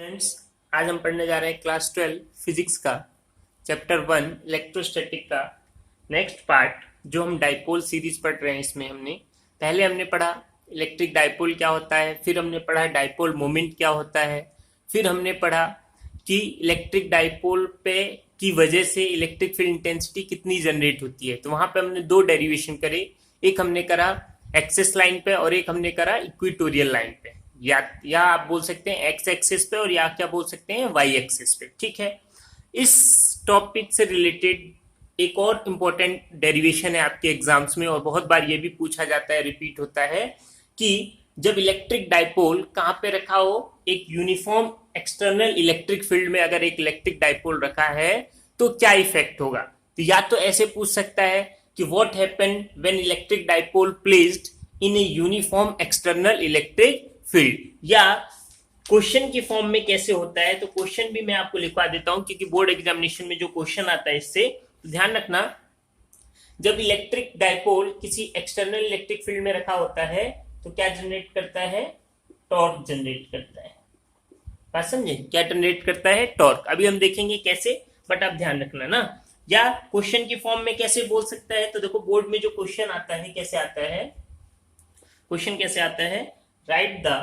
Friends, आज हम पढ़ने जा रहे हैं क्लास 12 फिजिक्स का चैप्टर 1 इलेक्ट्रोस्टैटिक का नेक्स्ट पार्ट, जो हम डाइपोल सीरीज पढ़ रहे हैं। इसमें पहले हमने पढ़ा इलेक्ट्रिक डाइपोल क्या होता है, फिर हमने पढ़ा डाइपोल मोमेंट क्या होता है, फिर हमने पढ़ा कि इलेक्ट्रिक डाइपोल पे की वजह से इलेक्ट्रिक फील्ड इंटेंसिटी कितनी जनरेट होती है। तो वहां पे हमने दो डेरिवेशन करे, एक हमने करा एक्सेस लाइन पे और एक हमने करा इक्वेटोरियल लाइन पे, या आप बोल सकते हैं एक्स एक्सिस पे और या क्या बोल सकते हैं वाई एक्सिस पे। ठीक है, इस टॉपिक से रिलेटेड एक और इम्पोर्टेंट डेरिवेशन है आपके एग्जाम्स में और बहुत बार ये भी पूछा जाता है, रिपीट होता है कि जब इलेक्ट्रिक डाइपोल कहां पे रखा हो, एक यूनिफॉर्म एक्सटर्नल इलेक्ट्रिक फील्ड में अगर एक इलेक्ट्रिक डाइपोल रखा है तो क्या इफेक्ट होगा। तो या तो ऐसे पूछ सकता है कि what happened when electric dipole placed in a uniform external electric field, या क्वेश्चन की फॉर्म में कैसे होता है। तो क्वेश्चन भी मैं आपको लिखवा देता हूं क्योंकि बोर्ड एग्जामिनेशन में जो क्वेश्चन आता है इससे तो ध्यान रखना। जब इलेक्ट्रिक डाइपोल किसी एक्सटर्नल इलेक्ट्रिक फील्ड में रखा होता है तो क्या जनरेट करता है, टॉर्क जनरेट करता है। बात समझे, क्या जनरेट करता है, टॉर्क। अभी हम देखेंगे कैसे, बट आप ध्यान रखना ना। या क्वेश्चन की फॉर्म में कैसे बोल सकता है, तो देखो बोर्ड में जो क्वेश्चन आता है कैसे आता है, क्वेश्चन कैसे आता है, write the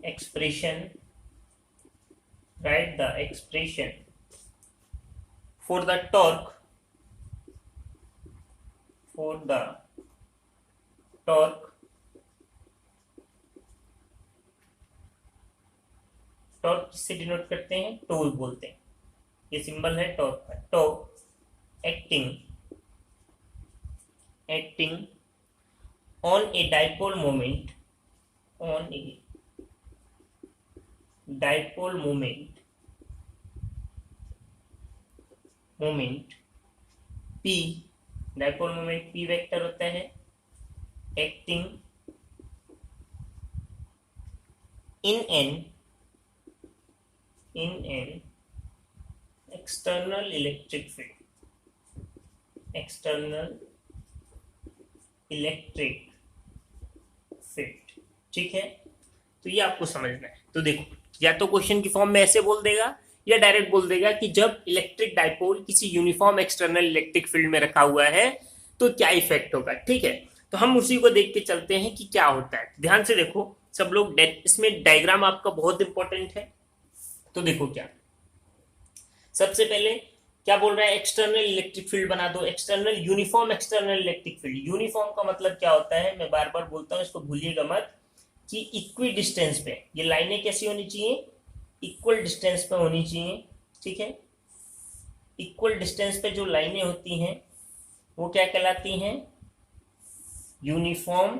expression for the torque torque किससे डिनोट करते हैं, टो बोलते हैं। ये सिंबल है टॉर्क का, टो acting on a dipole moment p, dipole moment p vector होता है, acting in an external electric field, ठीक है। तो ये आपको समझना है। तो देखो, या तो क्वेश्चन की फॉर्म में ऐसे बोल देगा या डायरेक्ट बोल देगा कि जब इलेक्ट्रिक डाइपोल किसी यूनिफॉर्म एक्सटर्नल इलेक्ट्रिक फील्ड में रखा हुआ है तो क्या इफेक्ट होगा। ठीक है, तो हम उसी को देख के चलते हैं कि क्या होता है। ध्यान से देखो सब लोग, इसमें डायग्राम आपका बहुत इंपॉर्टेंट है। तो देखो क्या, सबसे पहले क्या बोल रहा है, एक्सटर्नल इलेक्ट्रिक फील्ड बना दो, external uniform external electric field. Uniform का मतलब क्या होता है, मैं बार बार बोलता हूं, इसको भूलिएगा मत, कि इक्वी डिस्टेंस पे ये लाइनें कैसी होनी चाहिए, इक्वल डिस्टेंस पे होनी चाहिए। ठीक है, इक्वल डिस्टेंस पे जो लाइनें होती हैं वो क्या कहलाती हैं, यूनिफॉर्म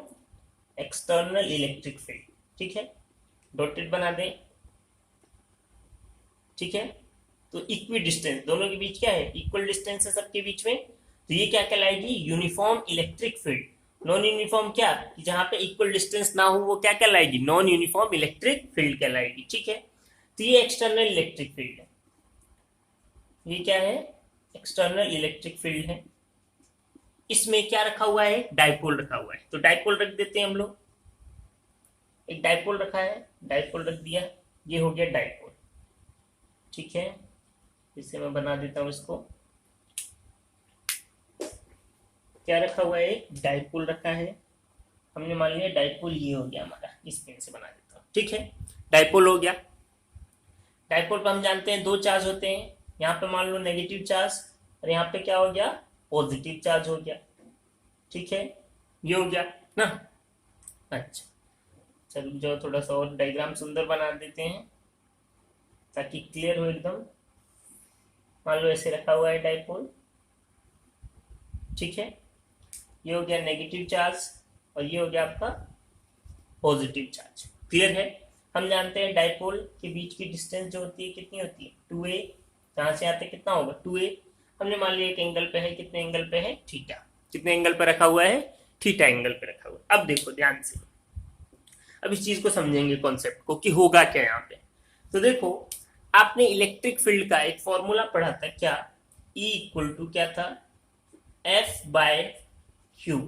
एक्सटर्नल इलेक्ट्रिक फील्ड। ठीक है, डॉटेड बना दें। ठीक है, तो इक्वी डिस्टेंस, दोनों के बीच क्या है, इक्वल डिस्टेंस है सबके बीच में, तो ये क्या कहलाएगी, uniform electric field. Non uniform क्या, जहां पे इक्वल डिस्टेंस ना हो वो क्या कहलाएगी, नॉन यूनिफॉर्म इलेक्ट्रिक फील्ड कहलाएगी। ठीक है, तो ये एक्सटर्नल इलेक्ट्रिक फील्ड है, ये क्या है, एक्सटर्नल इलेक्ट्रिक फील्ड है। इसमें क्या रखा हुआ है, डाइपोल रखा हुआ है। तो डाइपोल रख देते हैं हम लोग, एक डाइपोल रखा है, डाइपोल रख दिया, ये हो गया डाइपोल। ठीक है, इसे मैं बना देता हूं, इसको क्या रखा हुआ है, डाइपोल रखा है हमने, मान लिया डाइपोल ये हो गया हमारा, इस पेन से बना देता हूं। ठीक है, डाइपोल हो गया। डाइपोल पर हम जानते हैं दो चार्ज होते हैं, यहाँ पे मान लो नेगेटिव चार्ज और यहाँ पे क्या हो गया, पॉजिटिव चार्ज हो गया। ठीक है, ये हो गया ना। अच्छा चलो, जो थोड़ा सा और डायग्राम सुंदर बना देते हैं ताकि क्लियर हो एकदम। मान लो ऐसे रखा हुआ है डाइपोल। ठीक है, ये हो गया नेगेटिव चार्ज और ये हो गया आपका पॉजिटिव चार्ज। क्लियर है, हम जानते हैं डाइपोल के बीच की डिस्टेंस जो होती है कितनी होती है, 2a। कहां से आते कितना होगा, 2a। हमने मान लिया एक एंगल पे है, कितने एंगल पे है, थीटा। कितने एंगल पे रखा हुआ है, थीटा एंगल पे रखा हुआ है। अब देखो ध्यान से, अब इस चीज को समझेंगे कॉन्सेप्ट को कि होगा क्या यहाँ पे। तो देखो, आपने इलेक्ट्रिक फील्ड का एक फॉर्मूला पढ़ा था क्या, E इक्वल टू क्या था, F by Q।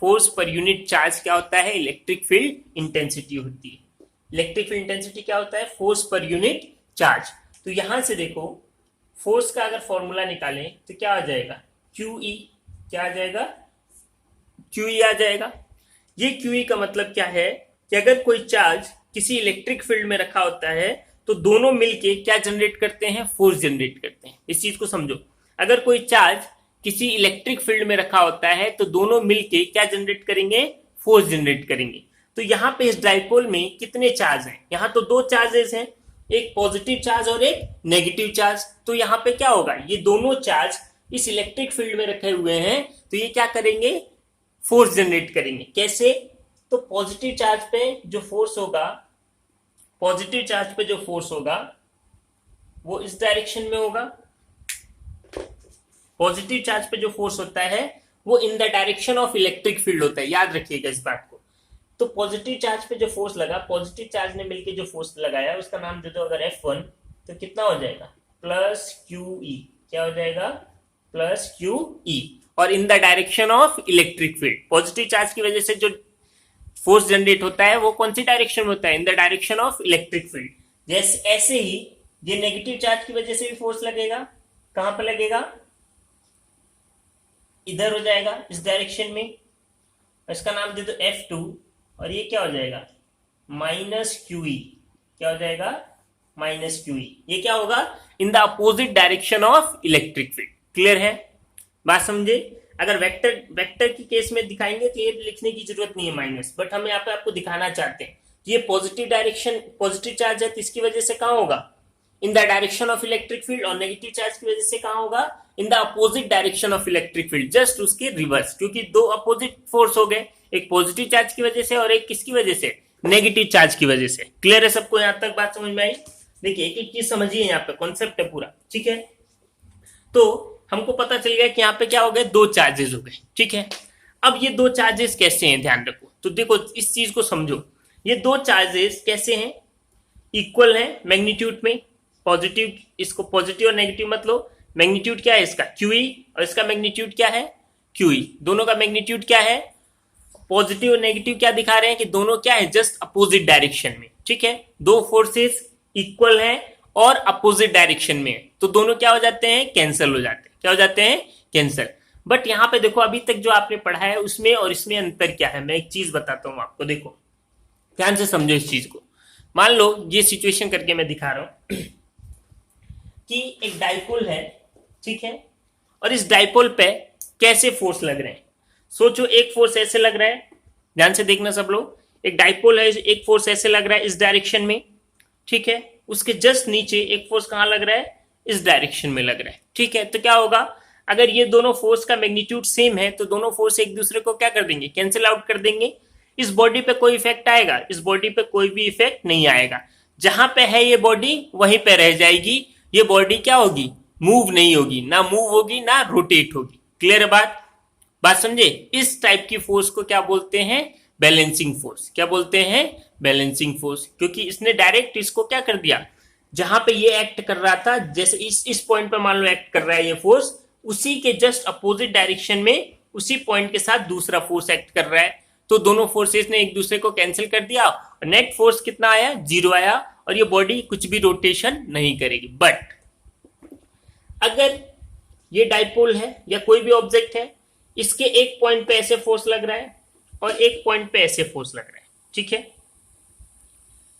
Force per unit charge क्या होता है, इलेक्ट्रिक फील्ड इंटेंसिटी होती है। इलेक्ट्रिक फील्ड इंटेंसिटी क्या होता है, फोर्स पर यूनिट चार्ज। तो यहां से देखो फोर्स का अगर फॉर्मूला निकालें तो क्या आ जाएगा, QE। क्या आ जाएगा, QE आ जाएगा। ये QE का मतलब क्या है कि अगर कोई चार्ज किसी इलेक्ट्रिक फील्ड में रखा होता है तो दोनों मिलके क्या जनरेट करते हैं, फोर्स जनरेट करते हैं। इस चीज को समझो, अगर कोई चार्ज किसी इलेक्ट्रिक फील्ड में रखा होता है तो दोनों मिलके क्या जनरेट करेंगे, फोर्स जनरेट करेंगे। तो यहाँ पे इस डाइपोल में कितने चार्ज हैं, यहाँ तो दो चार्जेस हैं, एक पॉजिटिव चार्ज और एक नेगेटिव चार्ज। तो यहाँ पे क्या होगा, ये दोनों चार्ज इस इलेक्ट्रिक फील्ड में रखे हुए हैं तो ये क्या करेंगे, फोर्स जनरेट करेंगे। कैसे, तो पॉजिटिव चार्ज पे जो फोर्स होगा, पॉजिटिव चार्ज पे जो फोर्स होगा वो इस डायरेक्शन में होगा। पॉजिटिव चार्ज पे जो फोर्स होता है वो in the direction of electric field होता है, याद रखिएगा इस बात को। तो पॉजिटिव चार्ज पे जो फोर्स लगा, पॉजिटिव चार्ज ने मिलकर जो फोर्स लगाया उसका नाम दे दो अगर F1, तो कितना हो जाएगा, प्लस QE। क्या हो जाएगा, प्लस QE। और in the direction of electric field, positive charge की वजह से जो फोर्स जनरेट होता है वो कौन सी डायरेक्शन में होता है, in the direction of electric field. जैसे ऐसे ही ये नेगेटिव चार्ज की वजह से भी फोर्स लगेगा, कहां पर लगेगा, इधर हो जाएगा इस डायरेक्शन में, इसका नाम दे दो F2। और ये क्या हो जाएगा, माइनस QE। क्या हो जाएगा, माइनस QE। ये क्या होगा, in the opposite direction of electric field. Clear है, बात समझे। अगर वेक्टर की केस में दिखाएंगे तो ये लिखने की जरूरत नहीं है माइनस, बट हम यहाँ पे आपको दिखाना चाहते हैं कि ये पॉजिटिव डायरेक्शन, पॉजिटिव चार्ज है तो इसकी वजह से कहाँ होगा, in the direction of electric field. और नेगेटिव चार्ज की वजह से कहाँ होगा, in the opposite direction of electric field, just उसके रिवर्स। क्योंकि दो अपोजिट फोर्स हो गए, एक पॉजिटिव चार्ज की वजह से और एक किसकी वजह से, नेगेटिव चार्ज की वजह से। क्लियर है सबको, यहां तक बात समझ में आई। देखिए एक एक चीज समझिए, यहाँ पे कॉन्सेप्ट है पूरा, ठीक है। तो हमको पता चल गया कि यहाँ पे क्या हो गए, दो चार्जेस हो गए, ठीक है। अब ये दो चार्जेस कैसे हैं, ध्यान रखो। तो देखो इस चीज को समझो, ये दो चार्जेस कैसे हैं, इक्वल है मैग्नीट्यूड में। पॉजिटिव, इसको पॉजिटिव और नेगेटिव मत लो, मैग्नीट्यूड क्या है इसका, QE, और इसका मैग्नीट्यूड क्या है, QE। दोनों का मैग्नीट्यूड क्या है, पॉजिटिव और नेगेटिव क्या दिखा रहे हैं कि दोनों क्या है, जस्ट अपोजिट डायरेक्शन में, ठीक है। दो फोर्सेस इक्वल हैं और अपोजिट डायरेक्शन में है, तो दोनों क्या हो जाते हैं, कैंसिल हो जाते हैं। क्या हो जाते हैं, कैंसिल। बट यहाँ पे देखो अभी तक जो आपने पढ़ा है उसमें और इसमें अंतर क्या है, मैं एक चीज बताता हूं आपको, देखो ध्यान से समझो इस चीज को। मान लो ये सिचुएशन करके मैं दिखा रहा हूं कि एक डाइपोल है, ठीक है, और इस डाइपोल पे कैसे फोर्स लग रहे हैं। सोचो एक फोर्स ऐसे लग रहा है, ध्यान से देखना सब लोग, एक डाइपोल है, एक फोर्स ऐसे लग रहा है इस डायरेक्शन में, ठीक है। उसके जस्ट नीचे एक फोर्स कहां लग रहा है, इस डायरेक्शन में लग रहा है, ठीक है। तो क्या होगा, अगर ये दोनों फोर्स का मैग्नीट्यूड सेम है तो दोनों फोर्स एक दूसरे को क्या कर देंगे, कैंसिल आउट कर देंगे। इस बॉडी पे कोई इफेक्ट आएगा, इस बॉडी पे कोई भी इफेक्ट नहीं आएगा। जहां पे है ये बॉडी वहीं पे रह जाएगी, ये बॉडी क्या होगी, मूव नहीं होगी, ना मूव होगी ना रोटेट होगी। क्लियर है बात समझे। इस टाइप की फोर्स को क्या बोलते हैं, बैलेंसिंग फोर्स। क्या बोलते हैं, बैलेंसिंग फोर्स। क्योंकि इसने डायरेक्ट इसको क्या कर दिया, जहां पे ये एक्ट कर रहा था, जैसे इस पॉइंट पे मान लो एक्ट कर रहा है ये फोर्स, उसी के जस्ट अपोजिट डायरेक्शन में उसी पॉइंट के साथ दूसरा फोर्स एक्ट कर रहा है। तो दोनों फोर्सेस ने एक दूसरे को कैंसिल कर दिया और नेट फोर्स कितना आया, 0 आया, और ये बॉडी कुछ भी रोटेशन नहीं करेगी। बट अगर ये डाइपोल है या कोई भी ऑब्जेक्ट है, इसके एक पॉइंट पे ऐसे फोर्स लग रहा है और एक पॉइंट पे ऐसे फोर्स लग रहा है, ठीक है,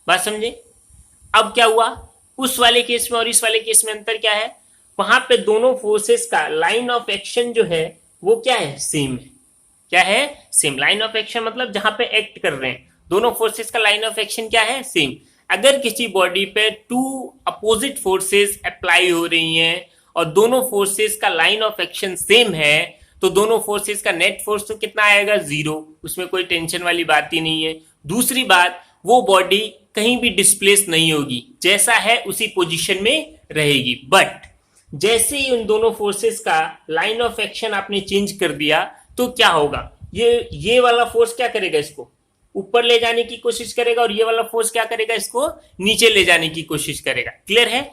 बात समझे। अब क्या हुआ, उस वाले केस में और इस वाले केस में अंतर क्या है, वहां पे दोनों फोर्सेस का लाइन ऑफ एक्शन जो है वो क्या है, सेम है। क्या है, सेम। लाइन ऑफ एक्शन मतलब जहां पे एक्ट कर रहे हैं दोनों फोर्सेस का लाइन ऑफ एक्शन क्या है, सेम। अगर किसी बॉडी पे टू अपोजिट फोर्सेस अप्लाई हो रही हैं और दोनों फोर्सेस का लाइन ऑफ एक्शन सेम है तो दोनों फोर्सेस का नेट फोर्स तो कितना आएगा, 0। उसमें कोई टेंशन वाली बात ही नहीं है। दूसरी बात, वो बॉडी कहीं भी डिस्प्लेस नहीं होगी, जैसा है उसी पोजीशन में रहेगी। बट जैसे ही उन दोनों फोर्सेस का लाइन ऑफ एक्शन आपने चेंज कर दिया तो क्या होगा, ये वाला फोर्स क्या करेगा, इसको ऊपर ले जाने की कोशिश करेगा और ये वाला फोर्स क्या करेगा, इसको नीचे ले जाने की कोशिश करेगा। क्लियर है।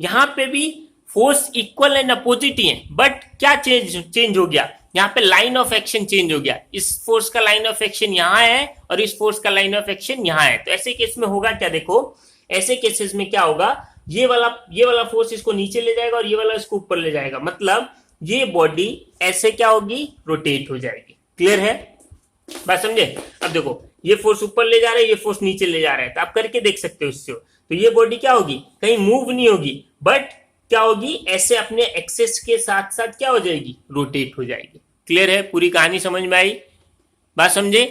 यहां पे भी फोर्स इक्वल एंड अपोजिट ही है, बट क्या चेंज हो गया, यहाँ पे लाइन ऑफ एक्शन चेंज हो गया, इस फोर्स का लाइन ऑफ एक्शन यहाँ है और इस फोर्स का लाइन ऑफ एक्शन यहाँ है। तो ऐसे केस में होगा क्या, देखो ऐसे केसेस में क्या होगा, ये वाला फोर्स इसको नीचे ले जाएगा और ये वाला इसको ऊपर ले जाएगा, मतलब ये बॉडी ऐसे क्या होगी, रोटेट हो जाएगी। क्लियर है, बात समझे। अब देखो ये फोर्स ऊपर ले जा रहा है, ये फोर्स नीचे ले जा रहा है, तो आप करके देख सकते हो इससे। तो ये बॉडी क्या होगी, कहीं मूव नहीं होगी, बट क्या होगी, ऐसे अपने एक्सेस के साथ साथ क्या हो जाएगी, रोटेट हो जाएगी। क्लियर है, पूरी कहानी समझ में आई, बात समझे।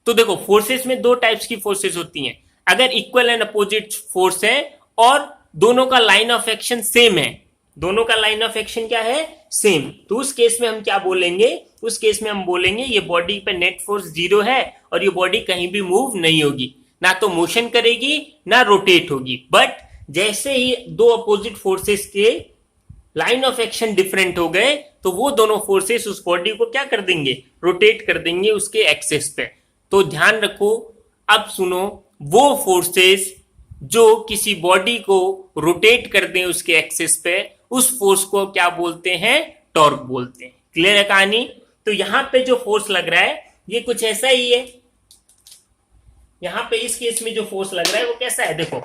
तो देखो फोर्सेस में दो टाइप्स की फोर्सेस होती हैं, अगर इक्वल एंड अपोजिट फोर्स है और दोनों का लाइन ऑफ एक्शन सेम है, दोनों का लाइन ऑफ एक्शन क्या है, सेम, तो उस केस में हम क्या बोलेंगे, उस केस में हम बोलेंगे ये बॉडी पे नेट फोर्स 0 है और ये बॉडी कहीं भी मूव नहीं होगी, ना तो मोशन करेगी ना रोटेट होगी। बट जैसे ही दो अपोजिट फोर्सेस के लाइन ऑफ एक्शन डिफरेंट हो गए तो वो दोनों फोर्सेस उस बॉडी को क्या कर देंगे, रोटेट कर देंगे उसके एक्सेस पे। तो ध्यान रखो, अब सुनो, वो फोर्सेस जो किसी बॉडी को रोटेट कर दें उसके एक्सेस पे, उस फोर्स को क्या बोलते हैं, टॉर्क बोलते हैं। क्लियर है कहानी। तो यहां पे जो फोर्स लग रहा है ये कुछ ऐसा ही है, यहां पे इस केस में जो फोर्स लग रहा है वो कैसा है, देखो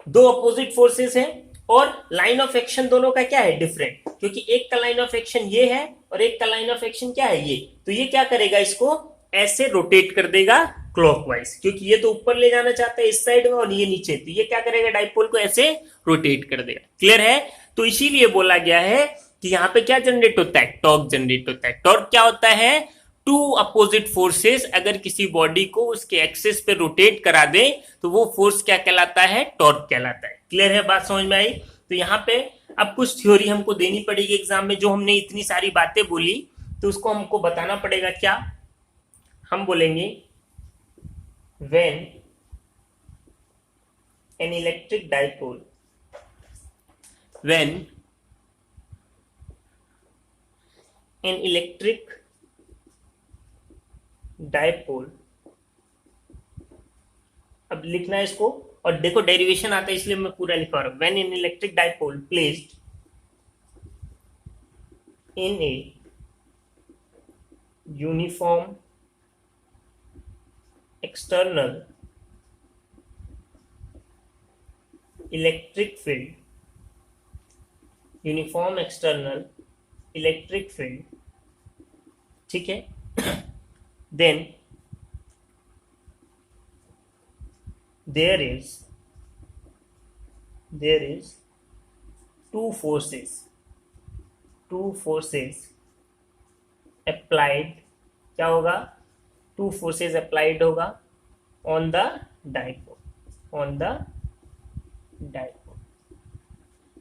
दो अपोजिट फोर्सेस हैं और लाइन ऑफ एक्शन दोनों का क्या है, डिफरेंट, क्योंकि एक का लाइन ऑफ एक्शन ये है और एक का लाइन ऑफ एक्शन क्या है, ये। तो ये क्या करेगा, इसको ऐसे रोटेट कर देगा क्लॉकवाइज, क्योंकि ये तो ऊपर ले जाना चाहता है इस साइड में और ये नीचे, तो ये क्या करेगा, डाइपोल को ऐसे रोटेट कर देगा। क्लियर है। तो इसीलिए बोला गया है कि यहाँ पे क्या जनरेट होता है, टॉर्क जनरेट होता है। टॉर्क क्या होता है, टू अपोजिट फोर्सेस अगर किसी बॉडी को उसके एक्सिस पे रोटेट करा दे तो वो फोर्स क्या कहलाता है, टॉर्क कहलाता है। क्लियर है, बात समझ में आई। तो यहाँ पे अब कुछ थ्योरी हमको देनी पड़ेगी एग्जाम में, जो हमने इतनी सारी बातें बोली तो उसको हमको बताना पड़ेगा। क्या हम बोलेंगे, when an electric dipole अब लिखना है इसको, और देखो डेरिवेशन आता है इसलिए मैं पूरा लिखा रहा हूं। when an electric dipole placed in a uniform external electric field, uniform external electric field, ठीक है, then there is two forces applied, क्या होगा, टू फोर्सेस अप्लाइड होगा ऑन द डाइपोल,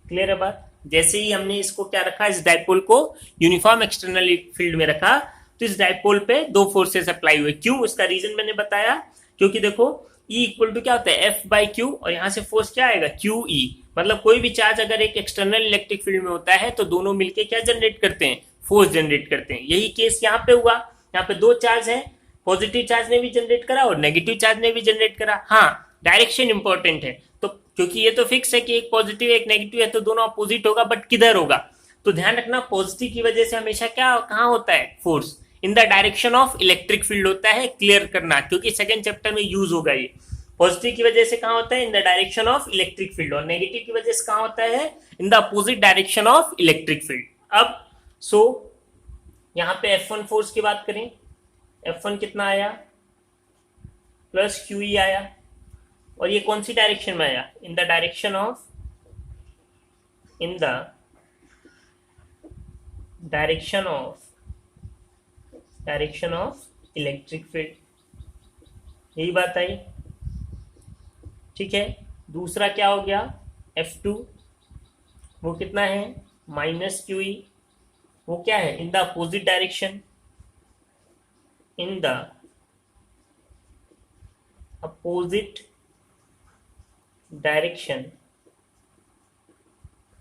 क्लियर है बात। जैसे ही हमने इसको क्या रखा, इस डाइपोल को यूनिफॉर्म एक्सटर्नल फील्ड में रखा तो इस डाइपोल पे दो फोर्सेस अप्लाई हुए। क्यों, उसका रीजन मैंने बताया, क्योंकि देखो E इक्वल टू क्या होता है, F/Q, और यहां से फोर्स क्या आएगा, QE। मतलब कोई भी चार्ज अगर एक एक्सटर्नल इलेक्ट्रिक फील्ड में होता है तो दोनों मिलके क्या जनरेट करते हैं, फोर्स जनरेट करते हैं। यही केस यहाँ पे हुआ, यहाँ पे दो चार्ज है, पॉजिटिव चार्ज ने भी जनरेट करा और नेगेटिव चार्ज ने भी जनरेट करा। हाँ, डायरेक्शन इंपॉर्टेंट है, तो क्योंकि ये तो फिक्स है कि एक पॉजिटिव एक नेगेटिव है तो दोनों अपोजिट होगा, बट किधर होगा, तो ध्यान रखना पॉजिटिव की वजह से हमेशा क्या कहाँ होता है, force in the direction of electric field होता है। क्लियर करना, क्योंकि सेकंड चैप्टर में यूज होगा ये। पॉजिटिव की वजह से कहाँ होता है, in the direction of electric field, और नेगेटिव की वजह से कहाँ होता है, in the opposite direction of electric field. अब यहाँ पे F1 फोर्स की बात करें, F1 कितना आया, प्लस QE आया, और ये कौन सी डायरेक्शन में आया, in the direction of electric field, यही बात आई, ठीक है। दूसरा क्या हो गया, F2, वो कितना है, माइनस QE, वो क्या है, in the opposite direction,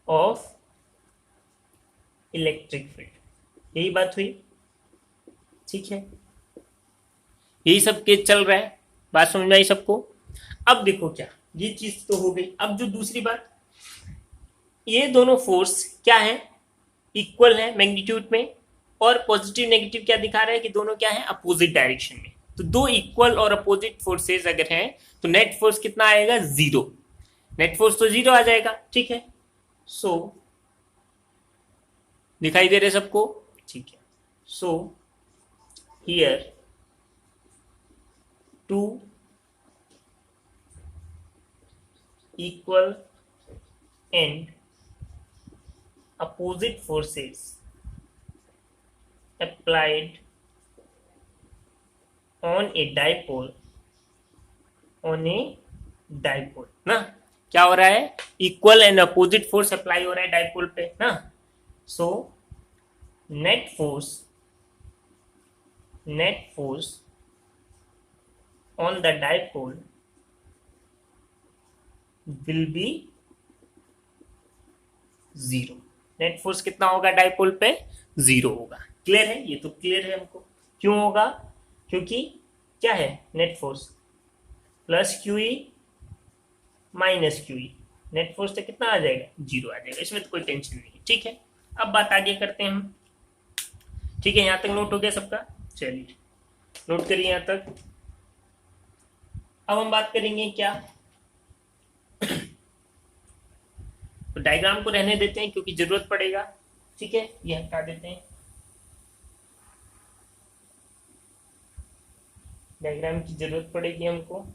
of electric field, यही बात हुई, ठीक है। यही सब केस चल रहा है, बात समझ में आई सबको। अब देखो क्या, ये चीज तो हो गई। अब जो दूसरी बात, ये दोनों फोर्स क्या है, इक्वल है मैग्नीट्यूड में, और पॉजिटिव नेगेटिव क्या दिखा रहा है कि दोनों क्या है, अपोजिट डायरेक्शन में। तो दो इक्वल और अपोजिट फोर्सेस अगर हैं तो नेट फोर्स कितना आएगा, जीरो। नेट फोर्स तो जीरो आ जाएगा, ठीक है। सो दिखाई दे रहे सबको, ठीक है। So here two equal and opposite forces applied on a dipole ना, क्या हो रहा है, equal and opposite force apply हो रहा है डाइपोल पे ना। So net force on the dipole will be zero. Net force कितना होगा डाइपोल पे, जीरो होगा। क्लियर है, ये तो क्लियर है हमको। क्यों होगा, क्योंकि क्या है, net force plus QE minus QE, net force तो कितना आ जाएगा, जीरो आ जाएगा। इसमें तो कोई टेंशन नहीं है, ठीक है। अब बात आगे करते हैं हम, ठीक है। यहां तक नोट हो गया सबका, चलिए नोट करिए यहां तक। अब हम बात करेंगे क्या, तो डायग्राम को रहने देते हैं क्योंकि जरूरत पड़ेगा, ठीक है। ये हटा देते हैं, डायग्राम की जरूरत पड़ेगी हमको।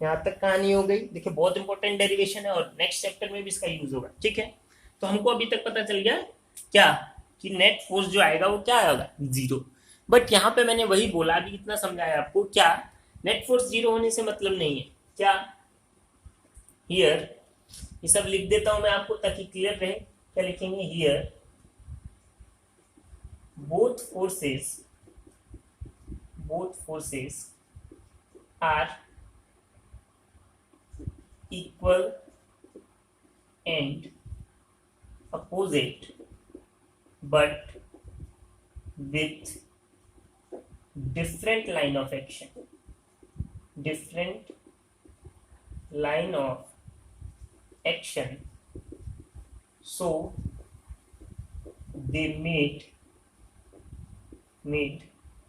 यहां तक कहानी हो गई। देखिए बहुत इंपॉर्टेंट डेरिवेशन है और नेक्स्ट चैप्टर में भी इसका यूज होगा, ठीक है। तो हमको अभी तक पता चल गया क्या, कि नेट फोर्स जो आएगा वो क्या आएगा, जीरो। बट यहाँ पे मैंने वही बोला, अभी इतना समझाया आपको, क्या नेट फोर्स जीरो होने से मतलब नहीं है, क्या हियर, ये सब लिख देता हूं मैं आपको ताकि क्लियर रहे। क्या लिखेंगे, here both forces are equal and opposite but with different line of action, so they meet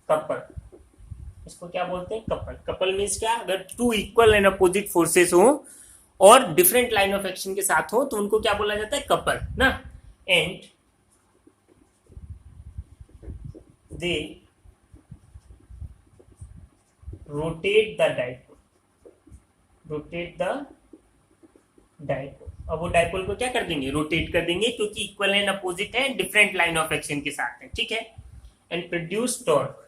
couple. इसको क्या बोलते हैं, कपल। कपल मीन्स क्या, अगर two equal and opposite forces हो और डिफरेंट लाइन ऑफ एक्शन के साथ हो तो उनको क्या बोला जाता है, कपल ना। And they rotate the dipole. अब वो डाइपोल को क्या कर देंगे, रोटेट कर देंगे, क्योंकि इक्वल एंड अपोजिट है, डिफरेंट लाइन ऑफ एक्शन के साथ है, ठीक है। एंड प्रोड्यूस टॉर्क,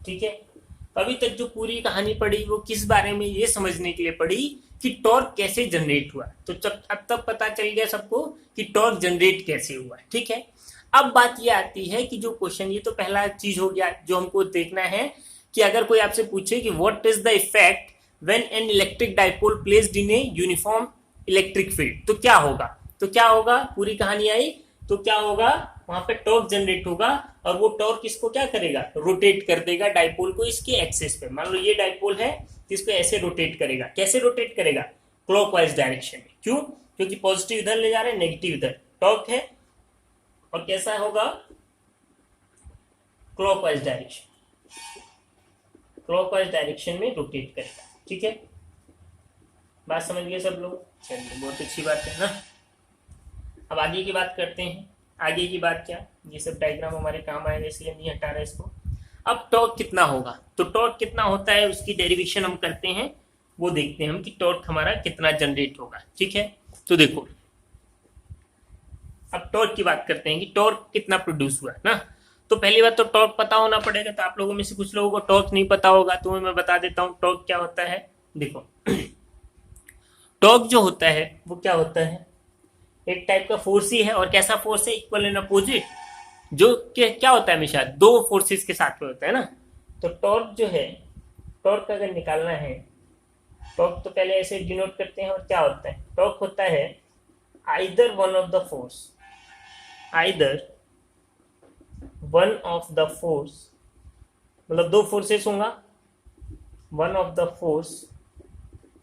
ठीक है। अभी तक जो पूरी कहानी पढ़ी वो किस बारे में, ये समझने के लिए पढ़ी कि टॉर्क कैसे जनरेट हुआ। तो अब तक पता चल गया सबको कि टॉर्क जनरेट कैसे हुआ, ठीक है। अब बात ये आती है कि जो क्वेश्चन, ये तो पहला चीज हो गया जो हमको देखना है, कि अगर कोई आपसे पूछे कि what is the effect when an electric dipole placed in a uniform electric field, तो क्या होगा। तो क्या होगा, पूरी कहानी आई तो क्या होगा, वहां पे टॉर्क जनरेट होगा और वो टॉर्क इसको क्या करेगा, रोटेट कर देगा डाइपोल को इसके एक्सिस पे। मान लो ये डाइपोल है तो इसको ऐसे रोटेट करेगा। कैसे रोटेट करेगा, क्लॉकवाइज डायरेक्शन में। क्यों, क्योंकि पॉजिटिव इधर ले जा रहे हैं, नेगेटिव इधर, टॉर्क है। और कैसा होगा, क्लॉकवाइज डायरेक्शन में रोटेट करेगा, ठीक है। बात समझ गए सब लोग, चलिए बहुत अच्छी बात है ना। अब आगे की बात करते हैं। आगे की बात क्या, ये सब डायग्राम हमारे काम आएगा इसलिए नहीं हटा रहे इसको। अब टॉर्क कितना होगा, तो टॉर्क कितना होता है उसकी डेरिवेशन हम करते हैं, वो देखते हैं हम कि टॉर्क हमारा कितना जनरेट होगा, ठीक है। तो देखो अब टॉर्क की बात करते हैं कि टॉर्क कितना प्रोड्यूस हुआ ना। तो पहली बात तो टॉर्क पता होना पड़ेगा। तो आप लोगों में से कुछ लोगों को टॉर्क नहीं पता होगा, तो मैं बता देता हूँ टॉर्क क्या होता है। देखो टॉर्क जो होता है वो क्या होता है, एक टाइप का फोर्स ही है। और कैसा फोर्स है, इक्वल एंड अपोजिट, जो क्या होता है हमेशा दो फोर्सेस के साथ में होता है ना। तो टॉर्क जो है, टॉर्क अगर निकालना है, टॉर्क तो पहले ऐसे डिनोट करते हैं। और क्या होता है, टॉर्क होता है either one of the force, मतलब दो फोर्सेस होगा, one of the force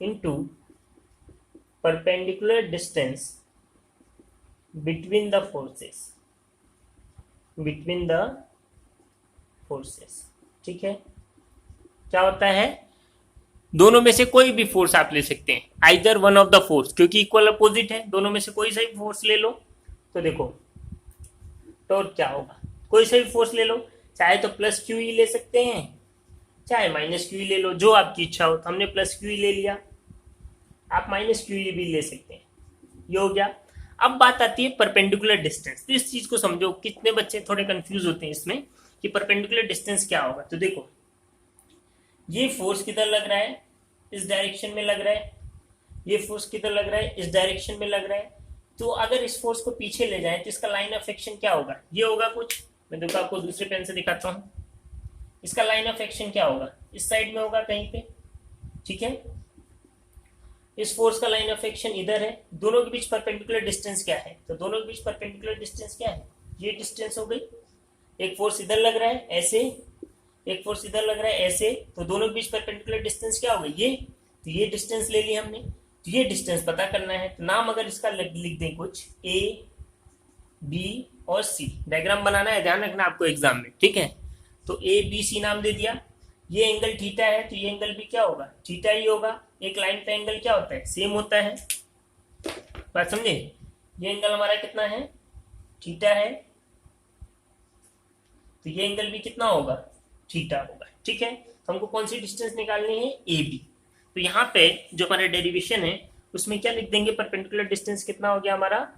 into perpendicular distance between the forces, ठीक है। क्या होता है, दोनों में से कोई भी फोर्स आप ले सकते हैं, either one of the force, क्योंकि इक्वल अपोजिट है, दोनों में से कोई सा भी फोर्स ले लो। तो देखो टॉर्क क्या होगा, कोई सा भी फोर्स ले लो, चाहे तो प्लस क्यू ई ले सकते हैं, चाहे माइनस क्यू ई ले लो, जो आपकी इच्छा हो। तो हमने प्लस क्यू ई ले लिया, आप माइनस क्यू ई भी ले सकते हैं, ये हो गया। अब बात आती है परपेंडिकुलर डिस्टेंस। तो इस चीज को समझो, कितने बच्चे थोड़े कंफ्यूज होते हैं इसमें कि परपेंडिकुलर डिस्टेंस क्या होगा। तो देखो ये फोर्स किधर लग रहा है, इस डायरेक्शन में लग रहा है, ये फोर्स किधर लग रहा है, इस डायरेक्शन में लग रहा है। तो अगर इस फोर्स को पीछे ले जाए तो इसका लाइन ऑफ एक्शन क्या होगा, ये होगा कुछ। मैं देखो आपको दूसरे पेन से दिखाता हूँ, इसका लाइन ऑफ एक्शन क्या होगा, इस साइड में होगा कहीं पे, ठीक है। इस फोर्स का लाइन ऑफ एक्शन इधर है, दोनों के बीच परपेंडिकुलर डिस्टेंस क्या है, तो दोनों के बीच परपेंडिकुलर डिस्टेंस क्या है, ये डिस्टेंस हो गई। एक फोर्स इधर लग रहा है ऐसे, एक फोर्स इधर लग रहा है ऐसे, तो दोनों के बीच परपेंडिकुलर डिस्टेंस क्या हो गई, ये। तो ये डिस्टेंस ले लिया हमने, तो ये डिस्टेंस पता करना है। तो नाम अगर इसका लिख दें कुछ, ए बी और सी, डायग्राम बनाना है, ध्यान रखना आपको एग्जाम में, ठीक है। तो ए बी सी नाम दे दिया। ये एंगल थीटा है, तो ये एंगल भी क्या होगा, थीटा ही होगा। एक लाइन का एंगल क्या होता है, सेम होता है, बात समझे। ये एंगल हमारा कितना है, थीटा है, तो ये एंगल भी कितना होगा, थीटा होगा, ठीक है। तो हमको कौन सी डिस्टेंस निकालनी है, ए बी। तो यहाँ पे जो हमारा डेरिवेशन है उसमें क्या लिख देंगे, परपेंडिकुलर डिस्टेंस कितना हो गया हमारा,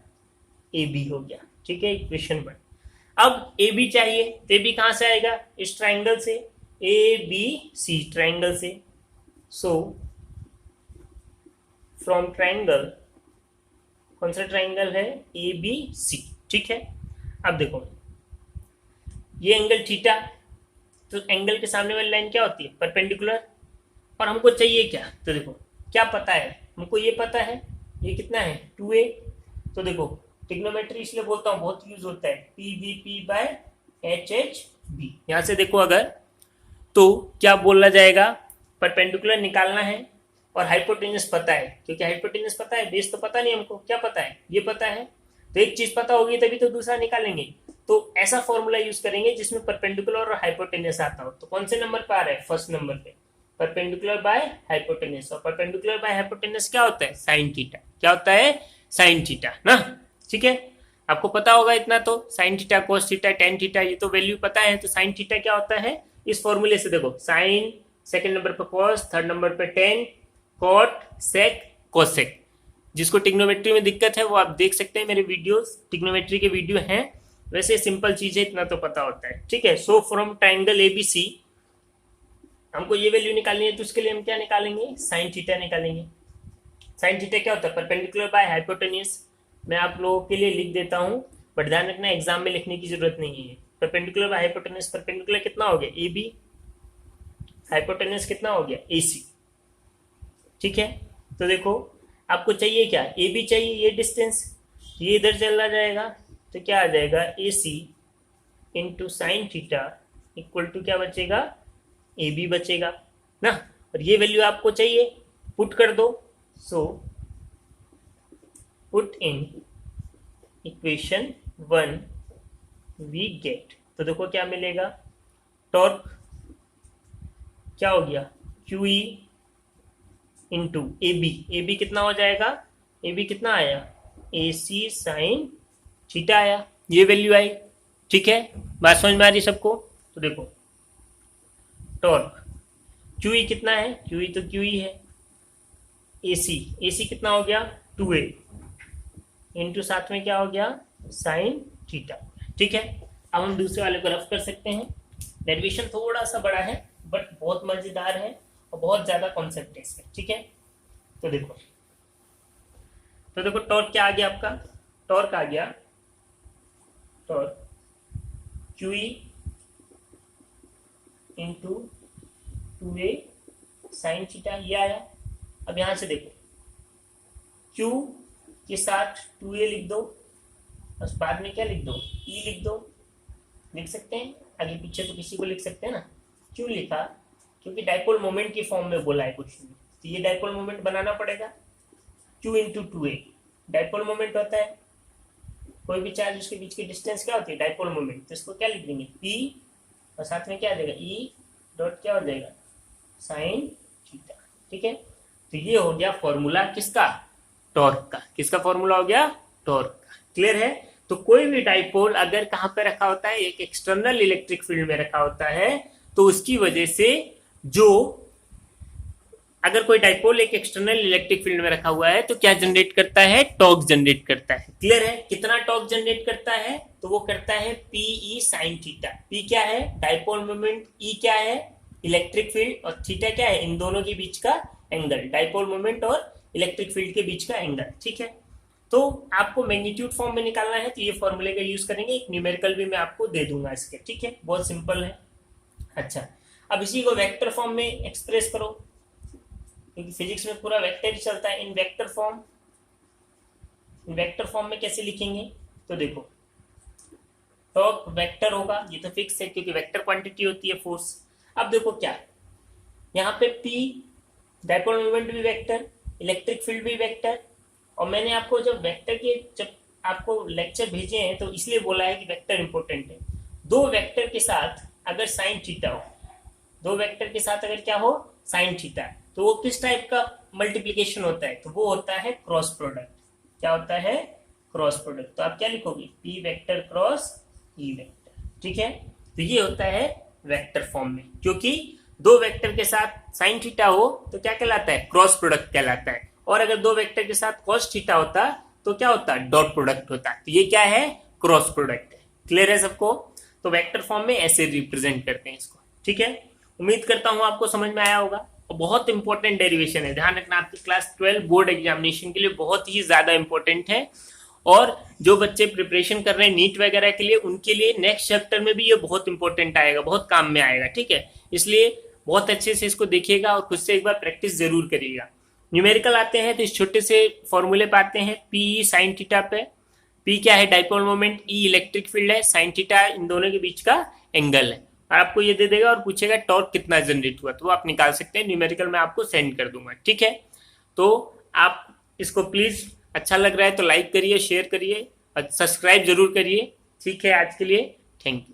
ए बी हो गया, ठीक है, इक्वेशन 1। अब ए बी चाहिए, तो ए बी कहां से आएगा, इस ट्राइंगल से, ए बी सी ट्राइंगल से। सो फ्रॉम ट्राइंगल, कौन सा ट्राइंगल है, ए बी सी, ठीक है। अब देखो ये एंगल थीटा, तो एंगल के सामने वाली लाइन क्या होती है, परपेंडिकुलर। और हमको चाहिए क्या, तो देखो क्या पता है हमको, ये पता है ये कितना है 2a। तो देखो ट्रिग्नोमेट्री इसलिए बोलता हूँ, बहुत यूज होता है, P B P by H H B. यहाँ से देखो अगर, तो क्या बोला जाएगा, परपेंडिकुलर निकालना है और हाइपोटेन्यूस पता है, क्योंकि हाइपोटेन्यूस पता है, बेस तो पता नहीं हमको, क्या पता है, ये पता है। तो एक चीज पता होगी तभी तो दूसरा निकालेंगे। तो ऐसा फॉर्मूला यूज करेंगे जिसमें परपेंडिकुलर और हाइपोटेन्यूस आता हो। तो कौन से नंबर पर आ रहा है, फर्स्ट नंबर पे परपेंडिकुलर बाय हाइपोटेन्यूस। और परपेंडिकुलर बाय हाइपोटेन्यूस क्या होता है, साइन थीटा। क्या होता है, साइन थीटा ना, ठीक है। आपको पता होगा इतना, तो sine theta, cos theta, tan theta, ये तो वैल्यू पता है। तो साइन थीटा क्या होता है, इस फॉर्मूले से देखो, साइन, सेकंड नंबर पे कॉस, थर्ड नंबर पे टेन, कॉट, सेक, कोसेक। जिसको टिग्नोमेट्री में दिक्कत है वो आप देख सकते हैं, मेरे वीडियोस टिग्नोमेट्री के वीडियो हैं। वैसे सिंपल चीज है, इतना तो पता होता है, ठीक है। सो फ्रॉम ट्राइंगल एबीसी हमको ये वैल्यू निकालनी है, तो उसके लिए हम क्या निकालेंगे, साइन थीटा निकालेंगे। साइन थीटा क्या होता है, परपेंडिकुलर बाय हाइपोटेन्यूस। मैं आप लोगों के लिए लिख देता हूं, बट ध्यान रखना एग्जाम में लिखने की जरूरत नहीं है। परपेंडिकुलर बाय हाइपोटेन्यूस, परपेंडिकुलर कितना हो गया ए बी, हाइपोटेन्यूस कितना हो गया ए सी, ठीक है। तो देखो आपको चाहिए क्या, ए बी चाहिए, ये डिस्टेंस, ये इधर चला जाएगा, तो क्या आ जाएगा, A C into sine theta equal to क्या बचेगा, ए बी बचेगा ना। और ये वैल्यू आपको चाहिए, पुट कर दो। So put in equation 1 we get, तो देखो क्या मिलेगा, टॉर्क क्या हो गया, Q E into A B. A B कितना हो जाएगा, ए बी कितना आया, ए सी साइन थीटा आया, ये वैल्यू आई, ठीक है। बात समझ में आ रही सबको। तो देखो टॉर्क क्यू ई कितना है, क्यू ई तो क्यू ई है, ए सी कितना हो गया 2a इंटू साथ में क्या हो गया, साइन थीटा, ठीक है। अब हम दूसरे वाले को रफ कर सकते हैं। डेरिवेशन थोड़ा सा बड़ा है बट बहुत मजेदार है और बहुत ज्यादा कॉन्सेप्ट है इसमें, ठीक है। तो देखो टॉर्क क्या आ गया आपका, टॉर्क आ गया, torque Q E into 2a sine theta, ये आया। अब यहां से देखो Q के साथ 2a लिख दो, बस बाद में क्या लिख दो, E लिख दो, लिख सकते हैं, आगे पीछे तो किसी को लिख सकते हैं ना। Q लिखा क्योंकि डाइपोल मोमेंट की फॉर्म में बोला है क्वेश्चन में, तो ये डाइपोल मोमेंट बनाना पड़ेगा। Q into two a dipole moment होता है, कोई भी चार्ज उसके बीच की डिस्टेंस क्या होती है, डाइपोल मोमेंट। तो इसको क्या लिख देंगे, P और साथ में क्या आ जाएगा, E डॉट क्या हो जाएगा, साइन थीटा। ठीक है, तो ये हो गया फॉर्मूला किसका, टॉर्क का। किसका फॉर्मूला हो गया, टॉर्क का। क्लियर है। तो कोई भी डाइपोल अगर कहां पे रखा होता है, एक एक्सटर्नल इलेक्ट्रिक फील्ड में रखा होता है, तो उसकी वजह से जो, अगर कोई डाइपोल एक एक्सटर्नल इलेक्ट्रिक फील्ड में रखा हुआ है तो क्या जनरेट करता है, टॉर्क जनरेट करता है। क्लियर है। कितना टॉर्क जनरेट करता है, तो वो करता है पीई साइन थीटा। पी क्या है, डाइपोल मोमेंट, ई क्या है, इलेक्ट्रिक फील्ड, और थीटा क्या है, इन दोनों के बीच का एंगल, डाइपोल मोमेंट और इलेक्ट्रिक फील्ड के बीच का एंगल। ठीक है, तो आपको मैग्नीट्यूड फॉर्म में निकालना है, तो ये फॉर्मूले का यूज करेंगे। एक न्यूमेरिकल भी मैं आपको दे दूंगा इसके। ठीक है, बहुत सिंपल है। अच्छा, अब इसी को वेक्टर फॉर्म में एक्सप्रेस करो, क्योंकि फिजिक्स में पूरा वेक्टर ही चलता है। इन वेक्टर फॉर्म में कैसे लिखेंगे, तो देखो टॉर्क वेक्टर होगा, ये तो फिक्स है क्योंकि वेक्टर क्वांटिटी होती है फोर्स। अब देखो क्या, यहाँ पे P डाइपोल मोमेंट भी वेक्टर, इलेक्ट्रिक फील्ड भी वेक्टर, और मैंने आपको जब आपको लेक्चर भेजे हैं तो इसलिए बोला है कि वेक्टर इंपॉर्टेंट है। दो वेक्टर के साथ अगर साइन थीटा हो, दो वेक्टर के साथ अगर क्या हो, साइन थीटा, तो वो किस टाइप का मल्टीप्लीकेशन होता है, तो वो होता है क्रॉस प्रोडक्ट। क्या होता है, क्रॉस प्रोडक्ट। तो आप क्या लिखोगे, P vector cross E vector. ठीक है, तो ये होता है वेक्टर फॉर्म में, क्योंकि दो वेक्टर के साथ साइन थीटा हो तो क्या कहलाता है, क्रॉस प्रोडक्ट कहलाता है। और अगर दो वेक्टर के साथ कॉस थीटा होता तो क्या होता, डॉट प्रोडक्ट होता। तो ये क्या है, क्रॉस प्रोडक्ट है। क्लियर है सबको। तो वेक्टर फॉर्म में ऐसे रिप्रेजेंट करते हैं इसको। ठीक है, उम्मीद करता हूं आपको समझ में आया होगा। और बहुत इंपॉर्टेंट डेरिवेशन है, ध्यान रखना, आपकी क्लास 12 बोर्ड एग्जामिनेशन के लिए बहुत ही ज्यादा इंपॉर्टेंट है। और जो बच्चे प्रिपरेशन कर रहे हैं नीट वगैरह के लिए, उनके लिए नेक्स्ट चैप्टर में भी ये बहुत इंपॉर्टेंट आएगा, बहुत काम में आएगा। ठीक है, इसलिए बहुत अच्छे से इसको देखिएगा और खुद से एक बार प्रैक्टिस जरूर करिएगा। न्यूमेरिकल आते हैं तो इस छोटे से फॉर्मूले पे आते हैं। पी साइन थीटा पे, पी क्या है, डाइपोल मोमेंट, ई इलेक्ट्रिक फील्ड है, साइन थीटा इन दोनों के बीच का एंगल है। और आपको ये दे देगा और पूछेगा टॉर्क कितना जनरेट हुआ, तो वो आप निकाल सकते हैं। न्यूमेरिकल में आपको सेंड कर दूंगा। ठीक है, तो आप इसको प्लीज, अच्छा लग रहा है तो लाइक करिए, शेयर करिए और सब्सक्राइब जरूर करिए। ठीक है, आज के लिए थैंक यू।